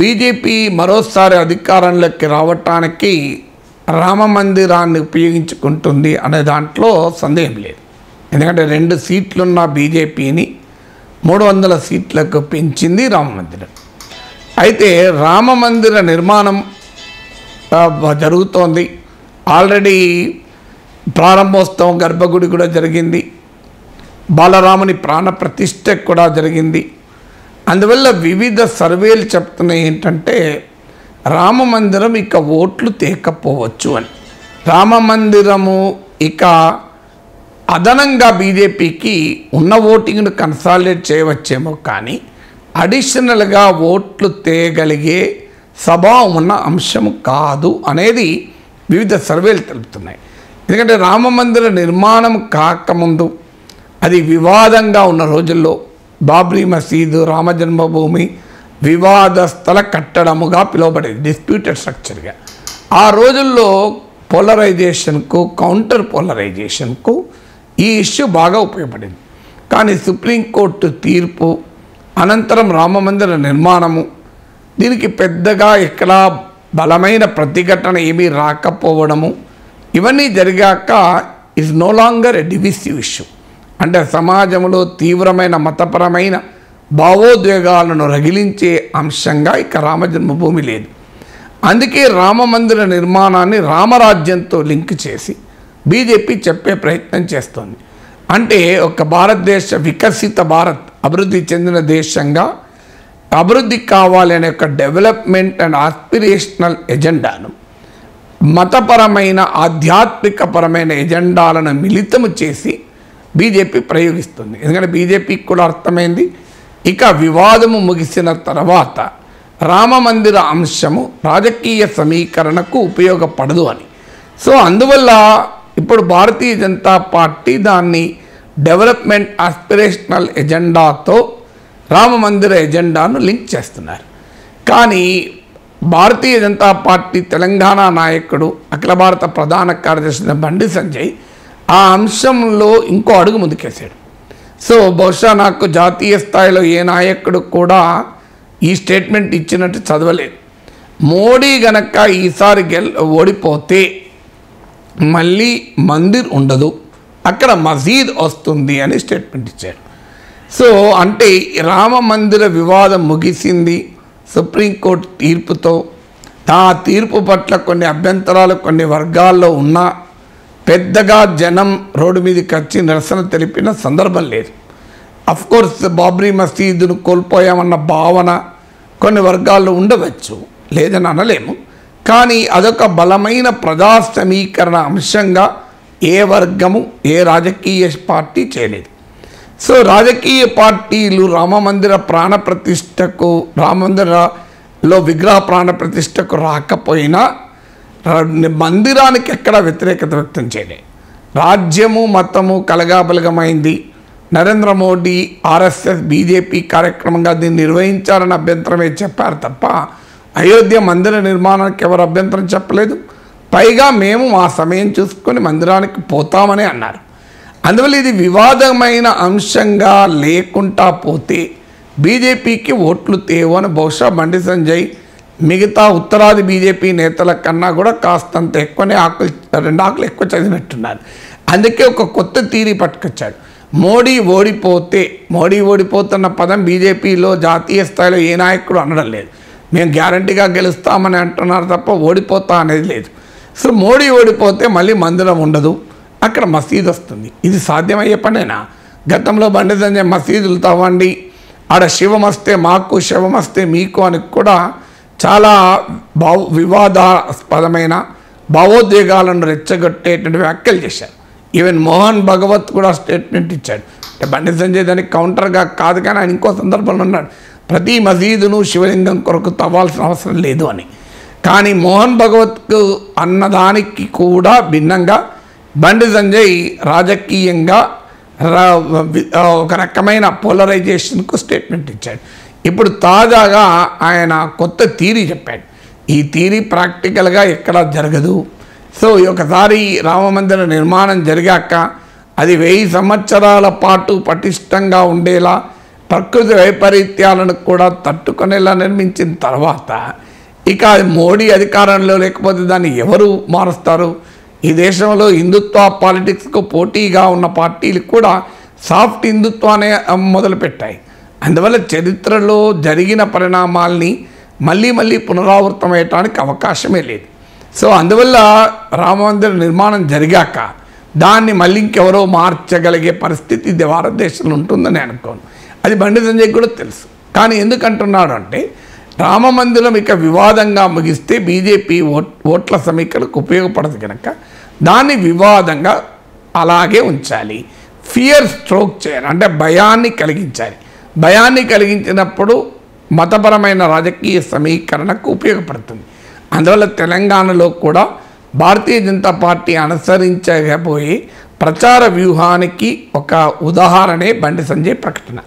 BJP మరోసారి అధికారంలోకి రావటానికి రామ మందిరాన్ని ఉపయోగించుకుంటుంది అనే దాంట్లో సందేహం లేదు. ఎందుకంటే 2 సీట్లున్న బీజేపీని 300 సీట్లకు పెంచింది రామ మందిరం. అయితే రామ మందిర నిర్మాణం జరుగుతోంది. ఆల్రెడీ ప్రారంభోత్సవం గర్భగుడి కూడా జరిగింది. బాలరాముని ప్రాణ ప్రతిష్ఠ కూడా జరిగింది. అందువల్ల వివిధ సర్వేలు చెప్తున్నాయి ఏంటంటే రామ మందిరం ఇక ఓట్లు తేకపోవచ్చు అని. రామ మందిరము ఇక అదనంగా బీజేపీకి ఉన్న ఓటింగ్ను కన్సాలిడేట్ చేయవచ్చేమో, కానీ అడిషనల్గా ఓట్లు తేగలిగే స్వభావం ఉన్న అంశం కాదు అనేది వివిధ సర్వేలు తెలుపుతున్నాయి. ఎందుకంటే రామ మందిర నిర్మాణం కాకముందు అది వివాదంగా ఉన్న రోజుల్లో బాబ్రీ మసీదు రామ జన్మభూమి వివాదస్థల కట్టడముగా పిలువబడేది, డిస్ప్యూటెడ్ స్ట్రక్చర్గా. ఆ రోజుల్లో పోలరైజేషన్కు కౌంటర్ పోలరైజేషన్కు ఈ ఇష్యూ బాగా ఉపయోగపడింది. కానీ సుప్రీంకోర్టు తీర్పు అనంతరం రామ మందిర నిర్మాణము దీనికి పెద్దగా ఎక్కడా బలమైన ప్రతిఘటన ఏమీ రాకపోవడము ఇవన్నీ జరిగాక is no longer a divisive issue. అంటే సమాజంలో తీవ్రమైన మతపరమైన భావోద్వేగాలను రగిలించే అంశంగా ఇక రామజన్మభూమి లేదు. అందుకే రామ మందిర నిర్మాణాన్ని రామరాజ్యంతో లింక్ చేసి బీజేపీ చెప్పే ప్రయత్నం చేస్తోంది. అంటే ఒక భారతదేశ వికసిత భారత్ అభివృద్ధి చెందిన దేశంగా అభివృద్ధి కావాలి అనే ఒక డెవలప్మెంట్ అండ్ ఆస్పిరేషనల్ ఎజెండాను మతపరమైన ఆధ్యాత్మికపరమైన ఎజెండాలను మిళితము చేసి బీజేపీ ప్రయోగిస్తుంది. ఎందుకంటే బీజేపీకి కూడా అర్థమైంది ఇక వివాదము ముగిసిన తర్వాత రామ మందిర అంశము రాజకీయ సమీకరణకు ఉపయోగపడదు అని. సో అందువల్ల ఇప్పుడు భారతీయ జనతా పార్టీ దాన్ని డెవలప్మెంట్ ఆస్పిరేషనల్ ఎజెండాతో రామ మందిర ఎజెండాను లింక్ చేస్తున్నారు. కానీ భారతీయ జనతా పార్టీ తెలంగాణ నాయకుడు అఖిల భారత ప్రధాన కార్యదర్శి బండి సంజయ్ ఆ అంశంలో ఇంకో అడుగు ముందుకేశాడు. సో బహుశా నాకు జాతీయ స్థాయిలో ఏ నాయకుడు కూడా ఈ స్టేట్మెంట్ ఇచ్చినట్టు చదవలేదు. మోడీ గనక ఈసారి ఓడిపోతే మళ్ళీ మందిర్ ఉండదు, అక్కడ మసీద్ వస్తుంది అని స్టేట్మెంట్ ఇచ్చాడు. సో అంటే రామ మందిర వివాదం ముగిసింది సుప్రీంకోర్టు తీర్పుతో. ఆ తీర్పు పట్ల కొన్ని అభ్యంతరాలు కొన్ని వర్గాల్లో ఉన్నా పెద్దగా జనం రోడ్డు మీదకి వచ్చి నిరసన తెలిపిన సందర్భం లేదు. అఫ్కోర్స్ బాబ్రీ మసీదును కోల్పోయామన్న భావన కొన్ని వర్గాల్లో ఉండవచ్చు, లేదని అనలేము. కానీ అదొక బలమైన ప్రజా సమీకరణ అంశంగా ఏ వర్గము ఏ రాజకీయ పార్టీ చేయలేదు. సో రాజకీయ పార్టీలు రామమందిర ప్రాణప్రతిష్టకు రామమందిరలో విగ్రహ ప్రాణప్రతిష్టకు రాకపోయినా మందిరానికి ఎక్కడా వ్యతిరేకత వ్యక్తం చేయలేదు. రాజ్యము మతము కలగాబలగమైంది. నరేంద్ర మోడీ ఆర్ఎస్ఎస్ బీజేపీ కార్యక్రమంగా దీన్ని నిర్వహించాలని అభ్యంతరమే చెప్పారు తప్ప అయోధ్య మందిర నిర్మాణానికి ఎవరు అభ్యంతరం చెప్పలేదు. పైగా మేము మా సమయం చూసుకొని మందిరానికి పోతామని అన్నారు. అందువల్ల ఇది వివాదమైన అంశంగా లేకుండా పోతే బీజేపీకి ఓట్లు తేవని బహుశా బండి సంజయ్ మిగతా ఉత్తరాది బీజేపీ నేతల కన్నా కూడా కాస్తంత ఎక్కువనే 2 ఆకులు ఎక్కువ చదివినట్టున్నారు. అందుకే ఒక కొత్త థియరీ పట్టుకొచ్చాడు. మోడీ ఓడిపోతున్న పదం బీజేపీలో జాతీయ స్థాయిలో ఏ నాయకుడు అనడం లేదు. మేము గ్యారంటీగా గెలుస్తామని అంటున్నారు తప్ప ఓడిపోతా అనేది లేదు. సో మోడీ ఓడిపోతే మళ్ళీ మందిరం ఉండదు, అక్కడ మసీదు వస్తుంది. ఇది సాధ్యమయ్యే పనేనా? గతంలో బండి సంజయ్ మసీదులు తవ్వండి, ఆడ శివమస్తే మాకు శివమస్తే మీకు అని కూడా చాలా వివాదాస్పదమైన భావోద్వేగాలను రెచ్చగొట్టేటువంటి వ్యాఖ్యలు చేశారు. ఈవెన్ మోహన్ భగవత్ కూడా స్టేట్మెంట్ ఇచ్చాడు. అంటే బండి సంజయ్ దానికి కౌంటర్గా కాదు, కానీ ఆయన ఇంకో సందర్భంలో ఉన్నాడు, ప్రతి మసీదును శివలింగం కొరకు తవ్వాల్సిన అవసరం లేదు అని. కానీ మోహన్ భగవత్కు అన్నదానికి కూడా భిన్నంగా బండి సంజయ్ రాజకీయంగా ఒక రకమైన పోలరైజేషన్కు స్టేట్మెంట్ ఇచ్చాడు. ఇప్పుడు తాజాగా ఆయన కొత్త థియరీ చెప్పాడు. ఈ థియరీ ప్రాక్టికల్గా ఎక్కడా జరగదు. సో ఒకసారి రామమందిర నిర్మాణం జరిగాక అది 1000 సంవత్సరాల పాటు పటిష్టంగా ఉండేలా ప్రకృతి వైపరీత్యాలను కూడా తట్టుకునేలా నిర్మించిన తర్వాత ఇక మోడీ అధికారంలో లేకపోతే దాన్ని ఎవరు మారుస్తారు? ఈ దేశంలో హిందుత్వ పాలిటిక్స్కు పోటీగా ఉన్న పార్టీలు కూడా సాఫ్ట్ హిందుత్వాన్ని మొదలుపెట్టాయి. అందువల్ల చరిత్రలో జరిగిన పరిణామాల్ని మళ్ళీ పునరావృతమయ్యటానికి అవకాశమే లేదు. సో అందువల్ల రామమందిర నిర్మాణం జరిగాక దాన్ని మళ్ళీ ఇంకెవరో మార్చగలిగే పరిస్థితి ఇది భారతదేశంలో ఉంటుందని అనుకోను. అది బండి సంజయ్ కూడా తెలుసు. కానీ ఎందుకంటున్నాడు అంటే రామమందిరం ఇక వివాదంగా ముగిస్తే బీజేపీ ఓట్ల సమీకరణకు ఉపయోగపడదు కనుక దాన్ని వివాదంగా అలాగే ఉంచాలి. ఫియర్ స్ట్రోక్ చేయాలి, అంటే భయాన్ని కలిగించాలి. భయాన్ని కలిగించినప్పుడు మతపరమైన రాజకీయ సమీకరణకు ఉపయోగపడుతుంది. అందువల్ల తెలంగాణలో కూడా భారతీయ జనతా పార్టీ అనుసరించబోయే ప్రచార వ్యూహానికి ఒక ఉదాహరణే బండి సంజయ్ ప్రకటన.